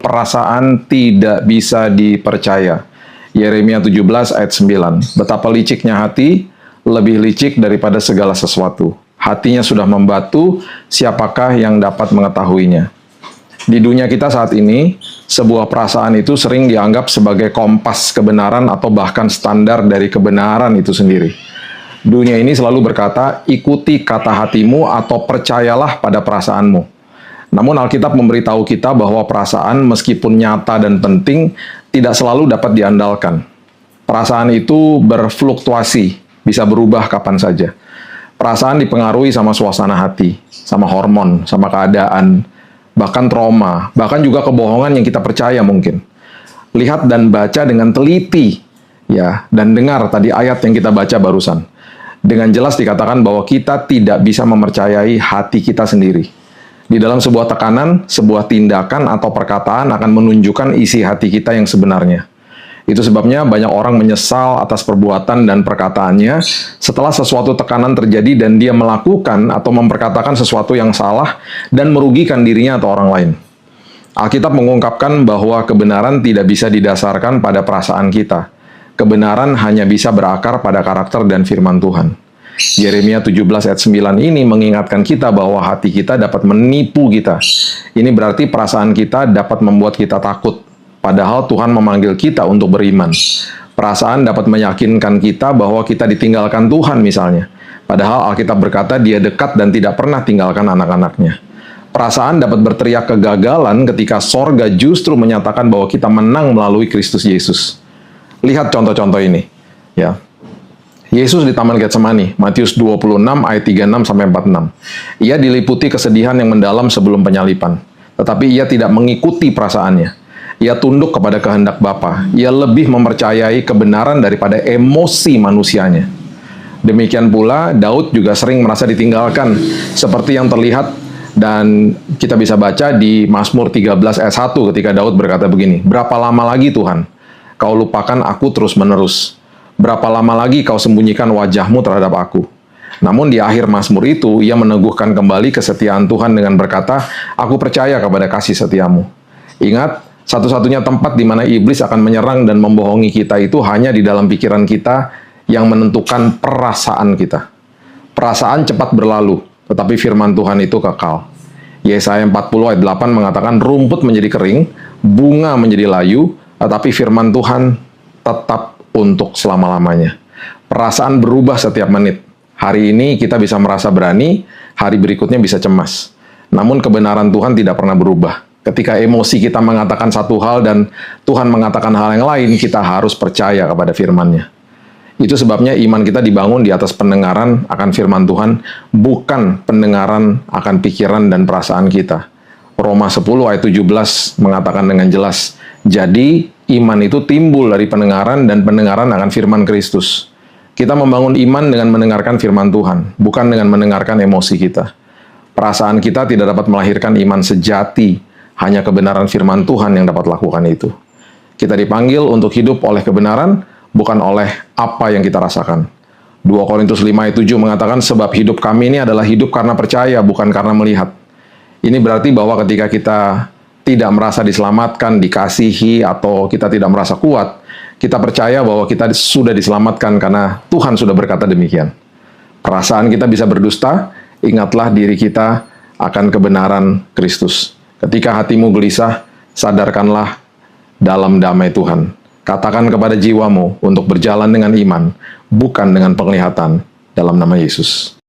Perasaan tidak bisa dipercaya. Yeremia 17 ayat 9. Betapa liciknya hati, lebih licik daripada segala sesuatu. Hatinya sudah membatu, siapakah yang dapat mengetahuinya? Di dunia kita saat ini, sebuah perasaan itu sering dianggap sebagai kompas kebenaran atau bahkan standar dari kebenaran itu sendiri. Dunia ini selalu berkata, ikuti kata hatimu atau percayalah pada perasaanmu. Namun Alkitab memberitahu kita bahwa perasaan meskipun nyata dan penting, tidak selalu dapat diandalkan. Perasaan itu berfluktuasi, bisa berubah kapan saja. Perasaan dipengaruhi sama suasana hati, sama hormon, sama keadaan, bahkan trauma, bahkan juga kebohongan yang kita percaya mungkin. Lihat dan baca dengan teliti, ya, dan dengar tadi ayat yang kita baca barusan. Dengan jelas dikatakan bahwa kita tidak bisa mempercayai hati kita sendiri. Di dalam sebuah tekanan, sebuah tindakan atau perkataan akan menunjukkan isi hati kita yang sebenarnya. Itu sebabnya banyak orang menyesal atas perbuatan dan perkataannya setelah sesuatu tekanan terjadi dan dia melakukan atau memperkatakan sesuatu yang salah dan merugikan dirinya atau orang lain. Alkitab mengungkapkan bahwa kebenaran tidak bisa didasarkan pada perasaan kita. Kebenaran hanya bisa berakar pada karakter dan firman Tuhan. Yeremia 17 ayat 9 ini mengingatkan kita bahwa hati kita dapat menipu kita. Ini berarti perasaan kita dapat membuat kita takut, padahal Tuhan memanggil kita untuk beriman. Perasaan dapat meyakinkan kita bahwa kita ditinggalkan Tuhan misalnya, padahal Alkitab berkata dia dekat dan tidak pernah tinggalkan anak-anaknya. Perasaan dapat berteriak kegagalan ketika sorga justru menyatakan bahwa kita menang melalui Kristus Yesus. Lihat contoh-contoh ini, ya. Yesus di Taman Getsemani, Matius 26 ayat 36-46. Ia diliputi kesedihan yang mendalam sebelum penyalipan. Tetapi ia tidak mengikuti perasaannya. Ia tunduk kepada kehendak Bapa. Ia lebih mempercayai kebenaran daripada emosi manusianya. Demikian pula, Daud juga sering merasa ditinggalkan, seperti yang terlihat dan kita bisa baca di Mazmur 13 ayat 1 ketika Daud berkata begini, "Berapa lama lagi Tuhan, kau lupakan aku terus-menerus? Berapa lama lagi kau sembunyikan wajahmu terhadap aku?" Namun di akhir Mazmur itu, ia meneguhkan kembali kesetiaan Tuhan dengan berkata, "Aku percaya kepada kasih setiamu." Ingat, satu-satunya tempat di mana iblis akan menyerang dan membohongi kita itu hanya di dalam pikiran kita yang menentukan perasaan kita. Perasaan cepat berlalu, tetapi firman Tuhan itu kekal. Yesaya 40 ayat 8 mengatakan, rumput menjadi kering, bunga menjadi layu, tetapi firman Tuhan tetap untuk selama-lamanya. Perasaan berubah setiap menit. Hari ini kita bisa merasa berani, hari berikutnya bisa cemas. Namun kebenaran Tuhan tidak pernah berubah. Ketika emosi kita mengatakan satu hal dan Tuhan mengatakan hal yang lain, kita harus percaya kepada firman-Nya. Itu sebabnya iman kita dibangun di atas pendengaran akan firman Tuhan, bukan pendengaran akan pikiran dan perasaan kita. Roma 10 ayat 17 mengatakan dengan jelas, jadi iman itu timbul dari pendengaran dan pendengaran akan firman Kristus. Kita membangun iman dengan mendengarkan firman Tuhan, bukan dengan mendengarkan emosi kita. Perasaan kita tidak dapat melahirkan iman sejati, hanya kebenaran firman Tuhan yang dapat lakukan itu. Kita dipanggil untuk hidup oleh kebenaran, bukan oleh apa yang kita rasakan. 2 Korintus 5 ayat 7 mengatakan, sebab hidup kami ini adalah hidup karena percaya, bukan karena melihat. Ini berarti bahwa ketika kita tidak merasa diselamatkan, dikasihi, atau kita tidak merasa kuat, kita percaya bahwa kita sudah diselamatkan karena Tuhan sudah berkata demikian. Perasaan kita bisa berdusta, ingatlah diri kita akan kebenaran Kristus. Ketika hatimu gelisah, sadarkanlah dalam damai Tuhan. Katakan kepada jiwamu untuk berjalan dengan iman, bukan dengan penglihatan, dalam nama Yesus.